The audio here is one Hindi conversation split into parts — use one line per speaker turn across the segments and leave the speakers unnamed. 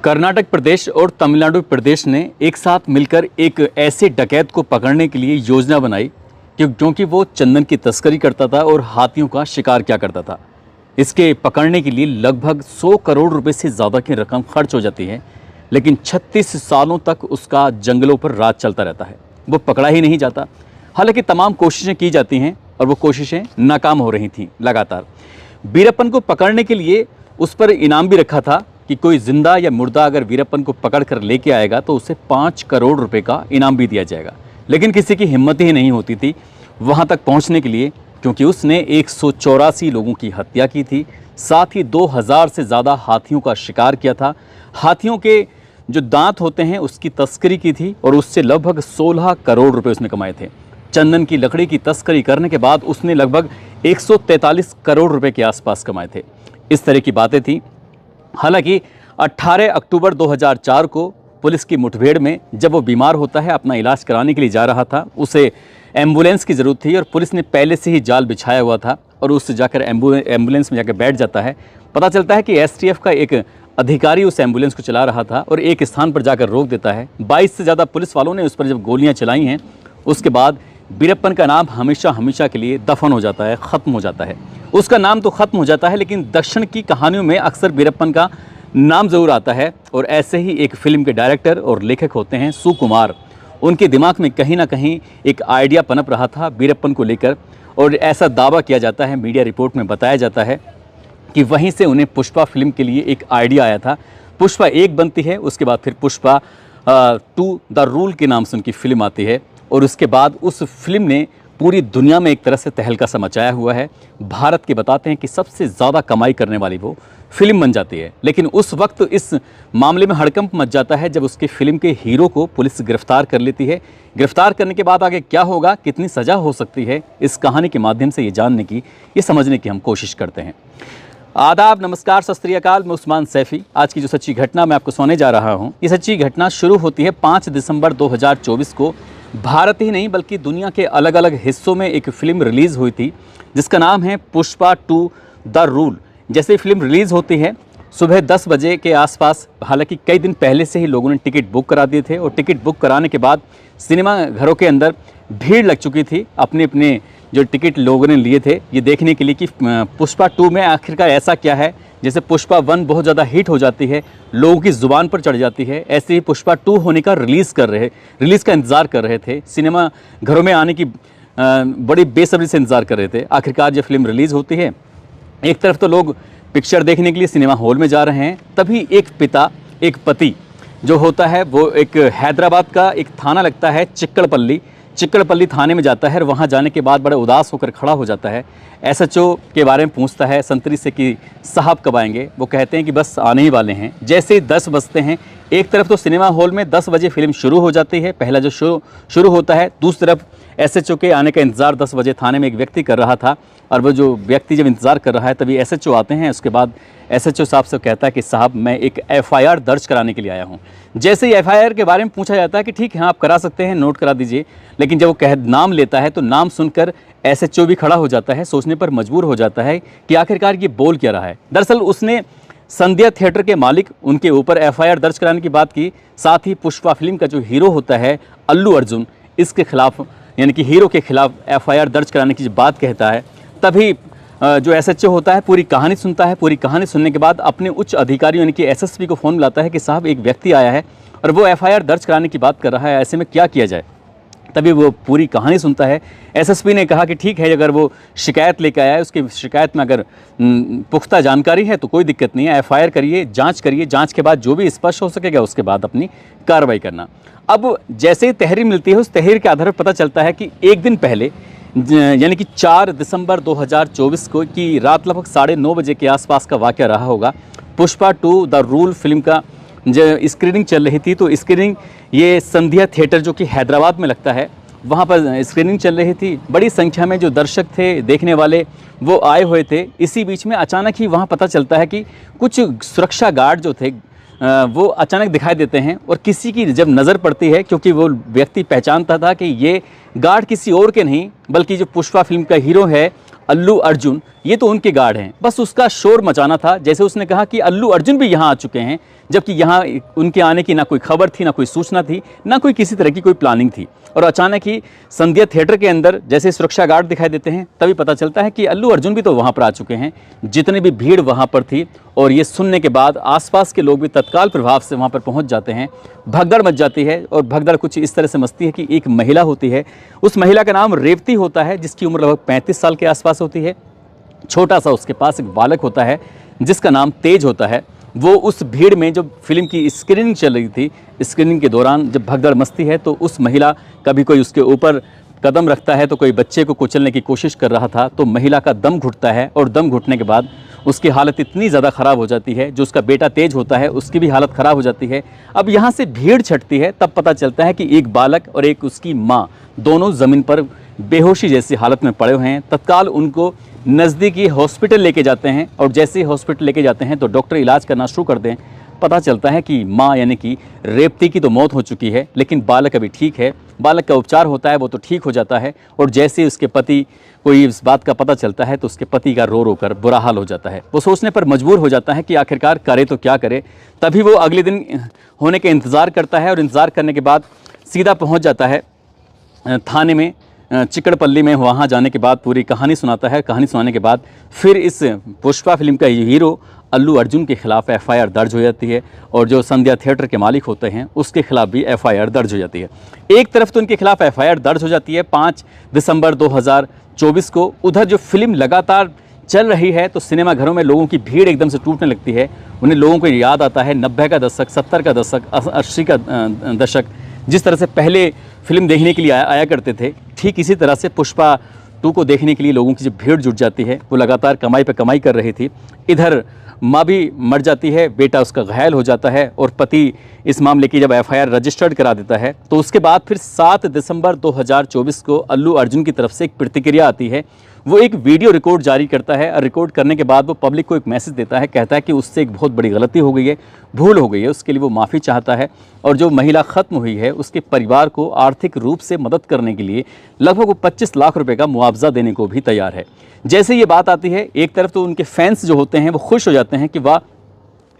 कर्नाटक प्रदेश और तमिलनाडु प्रदेश ने एक साथ मिलकर एक ऐसे डकैत को पकड़ने के लिए योजना बनाई क्योंकि वो चंदन की तस्करी करता था और हाथियों का शिकार किया करता था। इसके पकड़ने के लिए लगभग 100 करोड़ रुपए से ज़्यादा की रकम खर्च हो जाती है, लेकिन 36 सालों तक उसका जंगलों पर राज चलता रहता है। वो पकड़ा ही नहीं जाता। हालांकि तमाम कोशिशें की जाती हैं और वो कोशिशें नाकाम हो रही थीं लगातार। वीरप्पन को पकड़ने के लिए उस पर इनाम भी रखा था कि कोई जिंदा या मुर्दा अगर वीरप्पन को पकड़ कर लेके आएगा तो उसे 5 करोड़ रुपए का इनाम भी दिया जाएगा। लेकिन किसी की हिम्मत ही नहीं होती थी वहां तक पहुंचने के लिए, क्योंकि उसने 184 लोगों की हत्या की थी, साथ ही 2000 से ज़्यादा हाथियों का शिकार किया था। हाथियों के जो दांत होते हैं उसकी तस्करी की थी और उससे लगभग 16 करोड़ रुपए उसने कमाए थे। चंदन की लकड़ी की तस्करी करने के बाद उसने लगभग 143 करोड़ रुपए के आसपास कमाए थे। इस तरह की बातें थी। हालांकि 18 अक्टूबर 2004 को पुलिस की मुठभेड़ में जब वो बीमार होता है, अपना इलाज कराने के लिए जा रहा था, उसे एम्बुलेंस की ज़रूरत थी और पुलिस ने पहले से ही जाल बिछाया हुआ था और उससे जाकर एम्बुलेंस में जाकर बैठ जाता है। पता चलता है कि एसटीएफ का एक अधिकारी उस एम्बुलेंस को चला रहा था और एक स्थान पर जाकर रोक देता है। 22 से ज़्यादा पुलिस वालों ने उस पर जब गोलियाँ चलाई हैं, उसके बाद वीरप्पन का नाम हमेशा हमेशा के लिए दफन हो जाता है, ख़त्म हो जाता है। उसका नाम तो ख़त्म हो जाता है, लेकिन दक्षिण की कहानियों में अक्सर वीरप्पन का नाम ज़रूर आता है। और ऐसे ही एक फ़िल्म के डायरेक्टर और लेखक होते हैं सुकुमार। उनके दिमाग में कहीं ना कहीं एक आइडिया पनप रहा था वीरप्पन को लेकर, और ऐसा दावा किया जाता है, मीडिया रिपोर्ट में बताया जाता है कि वहीं से उन्हें पुष्पा फिल्म के लिए एक आइडिया आया था। पुष्पा 1 बनती है, उसके बाद फिर पुष्पा 2 द रूल के नाम से उनकी फिल्म आती है और उसके बाद उस फिल्म ने पूरी दुनिया में एक तरह से तहलका सा मचाया हुआ है। भारत के बताते हैं कि सबसे ज़्यादा कमाई करने वाली वो फिल्म बन जाती है। लेकिन उस वक्त इस मामले में हड़कंप मच जाता है जब उसकी फिल्म के हीरो को पुलिस गिरफ्तार कर लेती है। गिरफ्तार करने के बाद आगे क्या होगा, कितनी सज़ा हो सकती है, इस कहानी के माध्यम से ये जानने की, ये समझने की हम कोशिश करते हैं। आदाब, नमस्कार, सत श्री अकाल। मैं उस्मान सैफ़ी। आज की जो सच्ची घटना मैं आपको सुनाने जा रहा हूँ, ये सच्ची घटना शुरू होती है 5 दिसंबर 2024 को। भारत ही नहीं बल्कि दुनिया के अलग अलग हिस्सों में एक फ़िल्म रिलीज़ हुई थी जिसका नाम है पुष्पा 2 द रूल। जैसे फिल्म रिलीज़ होती है सुबह 10 बजे के आसपास, हालांकि कई दिन पहले से ही लोगों ने टिकट बुक करा दिए थे और टिकट बुक कराने के बाद सिनेमा घरों के अंदर भीड़ लग चुकी थी। अपने अपने जो टिकट लोगों ने लिए थे ये देखने के लिए कि पुष्पा 2 में आखिरकार ऐसा क्या है। जैसे पुष्पा 1 बहुत ज़्यादा हिट हो जाती है, लोगों की ज़ुबान पर चढ़ जाती है, ऐसे ही पुष्पा 2 होने का रिलीज़ का इंतज़ार कर रहे थे। सिनेमा घरों में आने की बड़ी बेसब्री से इंतज़ार कर रहे थे। आखिरकार जब फिल्म रिलीज़ होती है, एक तरफ तो लोग पिक्चर देखने के लिए सिनेमा हॉल में जा रहे हैं, तभी एक पिता, एक पति जो होता है वो एक हैदराबाद का एक थाना लगता है चिक्कड़पल्ली थाने में जाता है और वहाँ जाने के बाद बड़ा उदास होकर खड़ा हो जाता है। एसएचओ के बारे में पूछता है संतरी से कि साहब कब आएंगे। वो कहते हैं कि बस आने ही वाले हैं। जैसे ही 10 बजते हैं, एक तरफ तो सिनेमा हॉल में 10 बजे फिल्म शुरू हो जाती है, पहला जो शुरू होता है, दूसरी तरफ एसएचओ के आने का इंतज़ार 10 बजे थाने में एक व्यक्ति कर रहा था। और वो जो व्यक्ति जब इंतज़ार कर रहा है तभी एसएचओ आते हैं। उसके बाद एसएचओ साहब से कहता है कि साहब मैं एक एफआईआर दर्ज कराने के लिए आया हूँ। जैसे ही एफआईआर के बारे में पूछा जाता है कि ठीक है आप करा सकते हैं, नोट करा दीजिए, लेकिन जब वो नाम लेता है तो नाम सुनकर एसएचओ भी खड़ा हो जाता है, सोचने पर मजबूर हो जाता है कि आखिरकार ये बोल क्या रहा है। दरअसल उसने संध्या थिएटर के मालिक, उनके ऊपर एफआईआर दर्ज कराने की बात की। साथ ही पुष्पा फिल्म का जो हीरो होता है अल्लू अर्जुन, इसके खिलाफ यानी कि हीरो के खिलाफ एफआईआर दर्ज कराने की बात कहता है। तभी जो एसएचओ होता है पूरी कहानी सुनता है। पूरी कहानी सुनने के बाद अपने उच्च अधिकारियों यानी कि एसएसपी को फ़ोन मिलाता है कि साहब एक व्यक्ति आया है और वो एफआईआर दर्ज कराने की बात कर रहा है, ऐसे में क्या किया जाए। तभी वो पूरी कहानी सुनता है। एसएसपी ने कहा कि ठीक है, अगर वो शिकायत लेकर आया है, उसकी शिकायत में अगर पुख्ता जानकारी है तो कोई दिक्कत नहीं है, एफआईआर करिए, जांच करिए, जांच के बाद जो भी स्पष्ट हो सकेगा उसके बाद अपनी कार्रवाई करना। अब जैसे ही तहरीर मिलती है, उस तहरीर के आधार पर पता चलता है कि एक दिन पहले यानी कि 4 दिसंबर 2024 को की रात लगभग 9:30 बजे के आसपास का वाक़या रहा होगा। पुष्पा 2 द रूल फिल्म का जो स्क्रीनिंग चल रही थी, तो स्क्रीनिंग ये संध्या थिएटर जो कि हैदराबाद में लगता है, वहाँ पर स्क्रीनिंग चल रही थी। बड़ी संख्या में जो दर्शक थे, देखने वाले, वो आए हुए थे। इसी बीच में अचानक ही वहाँ पता चलता है कि कुछ सुरक्षा गार्ड जो थे वो अचानक दिखाई देते हैं और किसी की जब नज़र पड़ती है, क्योंकि वो व्यक्ति पहचानता था कि ये गार्ड किसी और के नहीं बल्कि जो पुष्पा फिल्म का हीरो है अल्लू अर्जुन, ये तो उनके गार्ड हैं। बस उसका शोर मचाना था, जैसे उसने कहा कि अल्लू अर्जुन भी यहाँ आ चुके हैं, जबकि यहाँ उनके आने की ना कोई खबर थी, ना कोई सूचना थी, ना कोई किसी तरह की कोई प्लानिंग थी। और अचानक ही संध्या थिएटर के अंदर जैसे सुरक्षा गार्ड दिखाई देते हैं, तभी पता चलता है कि अल्लू अर्जुन भी तो वहाँ पर आ चुके हैं। जितनी भी भीड़ वहाँ पर थी, और ये सुनने के बाद आसपास के लोग भी तत्काल प्रभाव से वहाँ पर पहुँच जाते हैं। भगदड़ मच जाती है, और भगदड़ कुछ इस तरह से मचती है कि एक महिला होती है, उस महिला का नाम रेवती होता है, जिसकी उम्र लगभग 35 साल के आसपास होती है। छोटा सा उसके पास एक बालक होता है जिसका नाम तेज होता है। वो उस भीड़ में, जो फिल्म की स्क्रीनिंग चल रही थी, स्क्रीनिंग के दौरान जब भगदड़ मचती है, तो उस महिला, कभी कोई उसके ऊपर कदम रखता है तो कोई बच्चे को कुचलने की कोशिश कर रहा था, तो महिला का दम घुटता है, और दम घुटने के बाद उसकी हालत इतनी ज़्यादा ख़राब हो जाती है, जो उसका बेटा तेज होता है उसकी भी हालत ख़राब हो जाती है। अब यहाँ से भीड़ छटती है, तब पता चलता है कि एक बालक और एक उसकी माँ दोनों ज़मीन पर बेहोशी जैसी हालत में पड़े हुए हैं। तत्काल उनको नज़दीकी हॉस्पिटल लेके जाते हैं, और जैसे ही हॉस्पिटल लेके जाते हैं तो डॉक्टर इलाज करना शुरू कर दें। पता चलता है कि माँ यानी कि रेवती की तो मौत हो चुकी है, लेकिन बालक अभी ठीक है। बालक का उपचार होता है, वो तो ठीक हो जाता है, और जैसे ही उसके पति को इस बात का पता चलता है, तो उसके पति का रो रो कर बुरा हाल हो जाता है। वो सोचने पर मजबूर हो जाता है कि आखिरकार करे तो क्या करे। तभी वो अगले दिन होने के इंतज़ार करता है, और इंतज़ार करने के बाद सीधा पहुँच जाता है थाने में, चिकड़पल्ली में। वहाँ जाने के बाद पूरी कहानी सुनाता है। कहानी सुनाने के बाद फिर इस पुष्पा फिल्म का हीरो अल्लू अर्जुन के खिलाफ एफआईआर दर्ज हो जाती है, और जो संध्या थिएटर के मालिक होते हैं उसके खिलाफ भी एफआईआर दर्ज हो जाती है। एक तरफ तो उनके खिलाफ एफआईआर दर्ज हो जाती है 5 दिसंबर 2024 को। उधर जो फिल्म लगातार चल रही है, तो सिनेमा घरों में लोगों की भीड़ एकदम से टूटने लगती है। उन्हें लोगों को याद आता है 90 का दशक, 70 का दशक, 80 का दशक, जिस तरह से पहले फिल्म देखने के लिए आया करते थे। ठीक इसी तरह से पुष्पा 2 को देखने के लिए लोगों की जो भीड़ जुट जाती है, वो लगातार कमाई पे कमाई कर रही थी। इधर माँ भी मर जाती है, बेटा उसका घायल हो जाता है, और पति इस मामले की जब एफआईआर रजिस्टर्ड करा देता है, तो उसके बाद फिर 7 दिसंबर 2024 को अल्लू अर्जुन की तरफ से एक प्रतिक्रिया आती है। वो एक वीडियो रिकॉर्ड जारी करता है, और रिकॉर्ड करने के बाद वो पब्लिक को एक मैसेज देता है, कहता है कि उससे एक बहुत बड़ी गलती हो गई है, भूल हो गई है, उसके लिए वो माफ़ी चाहता है, और जो महिला ख़त्म हुई है उसके परिवार को आर्थिक रूप से मदद करने के लिए लगभग वो 25 लाख रुपए का मुआवजा देने को भी तैयार है। जैसे ये बात आती है, एक तरफ तो उनके फैंस जो होते हैं वो खुश हो जाते हैं कि वाह,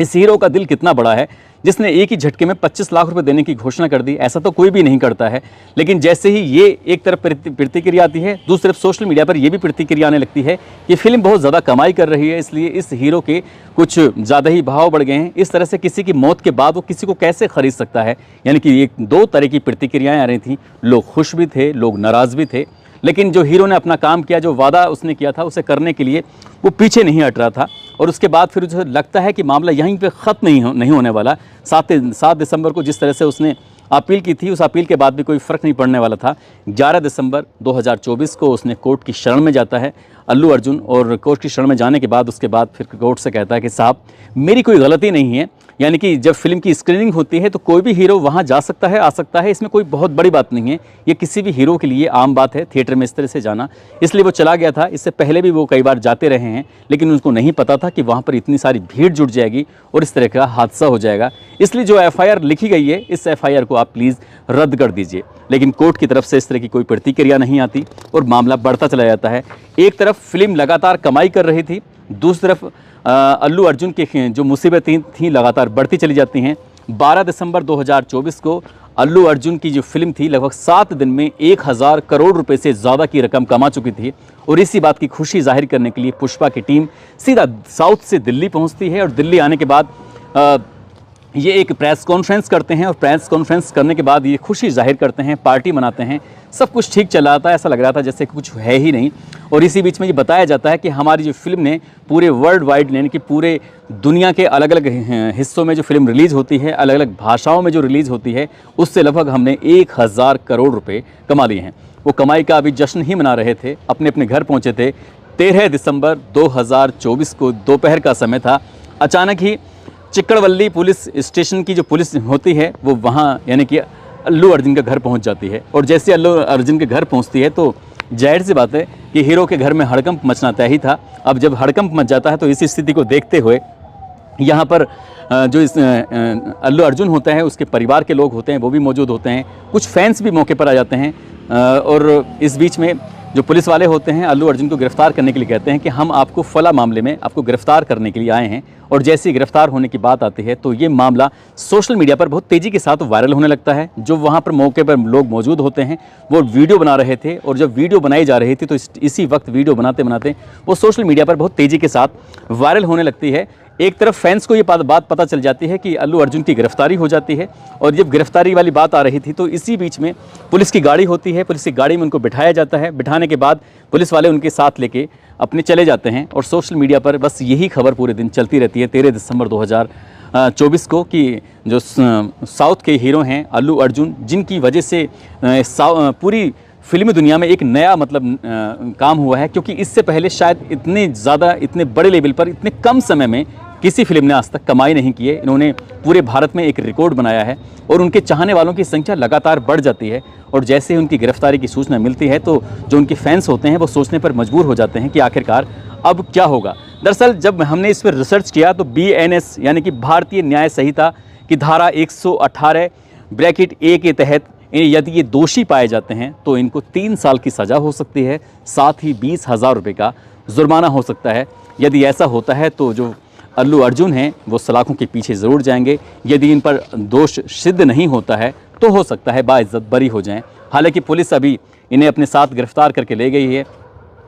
इस हीरो का दिल कितना बड़ा है, जिसने एक ही झटके में 25 लाख रुपए देने की घोषणा कर दी। ऐसा तो कोई भी नहीं करता है। लेकिन जैसे ही ये एक तरफ प्रतिक्रिया आती है, दूसरी तरफ सोशल मीडिया पर यह भी प्रतिक्रिया आने लगती है कि फिल्म बहुत ज़्यादा कमाई कर रही है, इसलिए इस हीरो के कुछ ज़्यादा ही भाव बढ़ गए हैं। इस तरह से किसी की मौत के बाद वो किसी को कैसे खरीद सकता है। यानी कि एक दो तरह की प्रतिक्रियाएँ आ रही थी। लोग खुश भी थे, लोग नाराज़ भी थे, लेकिन जो हीरो ने अपना काम किया, जो वादा उसने किया था उसे करने के लिए, वो पीछे नहीं हट रहा था। और उसके बाद फिर उसे लगता है कि मामला यहीं पे ख़त्म नहीं होने वाला। 7 दिसंबर को जिस तरह से उसने अपील की थी, उस अपील के बाद भी कोई फ़र्क नहीं पड़ने वाला था। 11 दिसंबर 2024 को उसने कोर्ट की शरण में जाता है अल्लू अर्जुन, और कोर्ट की शरण में जाने के बाद उसके बाद फिर कोर्ट से कहता है कि साहब, मेरी कोई गलती नहीं है। यानी कि जब फिल्म की स्क्रीनिंग होती है तो कोई भी हीरो वहाँ जा सकता है, आ सकता है, इसमें कोई बहुत बड़ी बात नहीं है। ये किसी भी हीरो के लिए आम बात है थिएटर में इस तरह से जाना। इसलिए वो चला गया था। इससे पहले भी वो कई बार जाते रहे हैं, लेकिन उनको नहीं पता था कि वहाँ पर इतनी सारी भीड़ जुट जाएगी और इस तरह का हादसा हो जाएगा। इसलिए जो एफआईआर लिखी गई है, इस एफआईआर को आप प्लीज़ रद्द कर दीजिए। लेकिन कोर्ट की तरफ से इस तरह की कोई प्रतिक्रिया नहीं आती और मामला बढ़ता चला जाता है। एक तरफ फिल्म लगातार कमाई कर रही थी, दूसरी तरफ अल्लू अर्जुन की जो मुसीबतें थीं लगातार बढ़ती चली जाती हैं। 12 दिसंबर 2024 को अल्लू अर्जुन की जो फिल्म थी लगभग 7 दिन में 1000 करोड़ रुपए से ज़्यादा की रकम कमा चुकी थी। और इसी बात की खुशी जाहिर करने के लिए पुष्पा की टीम सीधा साउथ से दिल्ली पहुंचती है। और दिल्ली आने के बाद ये एक प्रेस कॉन्फ्रेंस करते हैं, और प्रेस कॉन्फ्रेंस करने के बाद ये खुशी जाहिर करते हैं, पार्टी मनाते हैं। सब कुछ ठीक चल रहा था, ऐसा लग रहा था जैसे कुछ है ही नहीं। और इसी बीच में ये बताया जाता है कि हमारी जो फिल्म ने पूरे वर्ल्ड वाइड, यानी कि पूरे दुनिया के अलग अलग हिस्सों में जो फिल्म रिलीज़ होती है, अलग अलग भाषाओं में जो रिलीज़ होती है, उससे लगभग हमने 1000 करोड़ रुपए कमा लिए हैं। वो कमाई का अभी जश्न ही मना रहे थे, अपने अपने घर पहुँचे थे। 13 दिसंबर 2024 को दोपहर का समय था। अचानक ही चिक्कड़वल्ली पुलिस स्टेशन की जो पुलिस होती है वो वहाँ यानी कि अल्लू अर्जुन के घर पहुँच जाती है। और जैसे अल्लू अर्जुन के घर पहुँचती है तो जाहिर सी बात है कि हीरो के घर में हड़कंप मचना तय ही था। अब जब हड़कंप मच जाता है तो इस स्थिति को देखते हुए यहाँ पर जो इस अल्लू अर्जुन होता है उसके परिवार के लोग होते हैं, वो भी मौजूद होते हैं। कुछ फैंस भी मौके पर आ जाते हैं। और इस बीच में जो पुलिस वाले होते हैं अल्लू अर्जुन को गिरफ्तार करने के लिए कहते हैं कि हम आपको फला मामले में आपको गिरफ्तार करने के लिए आए हैं, और जैसे ही गिरफ्तार होने की बात आती है तो ये मामला सोशल मीडिया पर बहुत तेज़ी के साथ वायरल होने लगता है। जो वहाँ पर मौके पर लोग मौजूद होते हैं वो वीडियो बना रहे थे, और जब वीडियो बनाई जा रही थी तो इसी वक्त वीडियो बनाते बनाते वो सोशल मीडिया पर बहुत तेज़ी के साथ वायरल होने लगती है। एक तरफ फैंस को ये बात पता चल जाती है कि अल्लू अर्जुन की गिरफ्तारी हो जाती है, और जब गिरफ्तारी वाली बात आ रही थी तो इसी बीच में पुलिस की गाड़ी होती है, पुलिस की गाड़ी में उनको बिठाया जाता है। बिठाने के बाद पुलिस वाले उनके साथ लेके अपने चले जाते हैं, और सोशल मीडिया पर बस यही खबर पूरे दिन चलती रहती है 13 दिसंबर 2024 को कि जो साउथ के हीरो हैं अल्लू अर्जुन, जिनकी वजह से पूरी फिल्मी दुनिया में एक नया काम हुआ है, क्योंकि इससे पहले शायद इतने बड़े लेवल पर इतने कम समय में किसी फिल्म ने आज तक कमाई नहीं की है। इन्होंने पूरे भारत में एक रिकॉर्ड बनाया है, और उनके चाहने वालों की संख्या लगातार बढ़ जाती है। और जैसे ही उनकी गिरफ्तारी की सूचना मिलती है तो जो उनके फैंस होते हैं वो सोचने पर मजबूर हो जाते हैं कि आखिरकार अब क्या होगा। दरअसल जब हमने इस पर रिसर्च किया तो BNS यानी कि भारतीय न्याय संहिता की धारा 118(a) के तहत यदि ये दोषी पाए जाते हैं तो इनको 3 साल की सज़ा हो सकती है, साथ ही 20,000 रुपये का जुर्माना हो सकता है। यदि ऐसा होता है तो जो अल्लू अर्जुन हैं वो सलाखों के पीछे ज़रूर जाएंगे। यदि इन पर दोष सिद्ध नहीं होता है तो हो सकता है बाइज्जत बरी हो जाएं। हालांकि पुलिस अभी इन्हें अपने साथ गिरफ्तार करके ले गई है,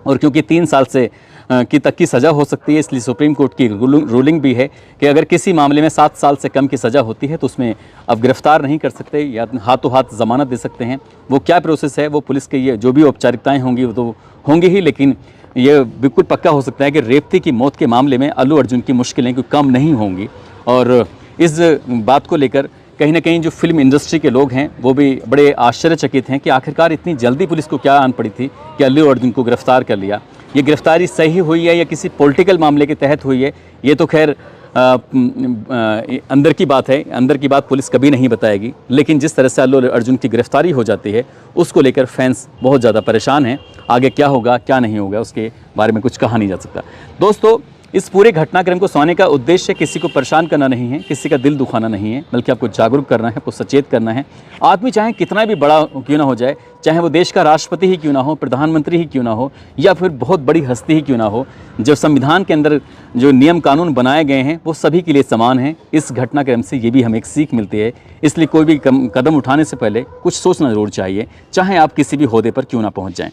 और क्योंकि 3 साल से तक की सज़ा हो सकती है, इसलिए सुप्रीम कोर्ट की रूलिंग भी है कि अगर किसी मामले में 7 साल से कम की सज़ा होती है तो उसमें अब गिरफ्तार नहीं कर सकते या हाथों हाथ ज़मानत दे सकते हैं। वो क्या प्रोसेस है वो पुलिस के ये जो भी औपचारिकताएँ होंगी वो तो होंगी ही, लेकिन ये बिल्कुल पक्का हो सकता है कि रेवती की मौत के मामले में अल्लू अर्जुन की मुश्किलें कोई कम नहीं होंगी। और इस बात को लेकर कहीं ना कहीं जो फिल्म इंडस्ट्री के लोग हैं वो भी बड़े आश्चर्यचकित हैं कि आखिरकार इतनी जल्दी पुलिस को क्या आन पड़ी थी कि अल्लू अर्जुन को गिरफ्तार कर लिया। ये गिरफ्तारी सही हुई है या किसी पॉलिटिकल मामले के तहत हुई है, ये तो खैर अंदर की बात है, अंदर की बात पुलिस कभी नहीं बताएगी। लेकिन जिस तरह से अल्लू अर्जुन की गिरफ्तारी हो जाती है उसको लेकर फैंस बहुत ज़्यादा परेशान हैं। आगे क्या होगा क्या नहीं होगा उसके बारे में कुछ कहा नहीं जा सकता। दोस्तों, इस पूरे घटनाक्रम को सुनाने का उद्देश्य किसी को परेशान करना नहीं है, किसी का दिल दुखाना नहीं है, बल्कि आपको जागरूक करना है, आपको सचेत करना है। आदमी चाहे कितना भी बड़ा क्यों ना हो जाए, चाहे वो देश का राष्ट्रपति ही क्यों ना हो, प्रधानमंत्री ही क्यों ना हो, या फिर बहुत बड़ी हस्ती ही क्यों ना हो, जो संविधान के अंदर जो नियम कानून बनाए गए हैं वो सभी के लिए समान हैं। इस घटनाक्रम से ये भी हमें एक सीख मिलती है। इसलिए कोई भी कदम उठाने से पहले कुछ सोचना ज़रूर चाहिए, चाहे आप किसी भी ओहदे पर क्यों ना पहुँच जाएँ।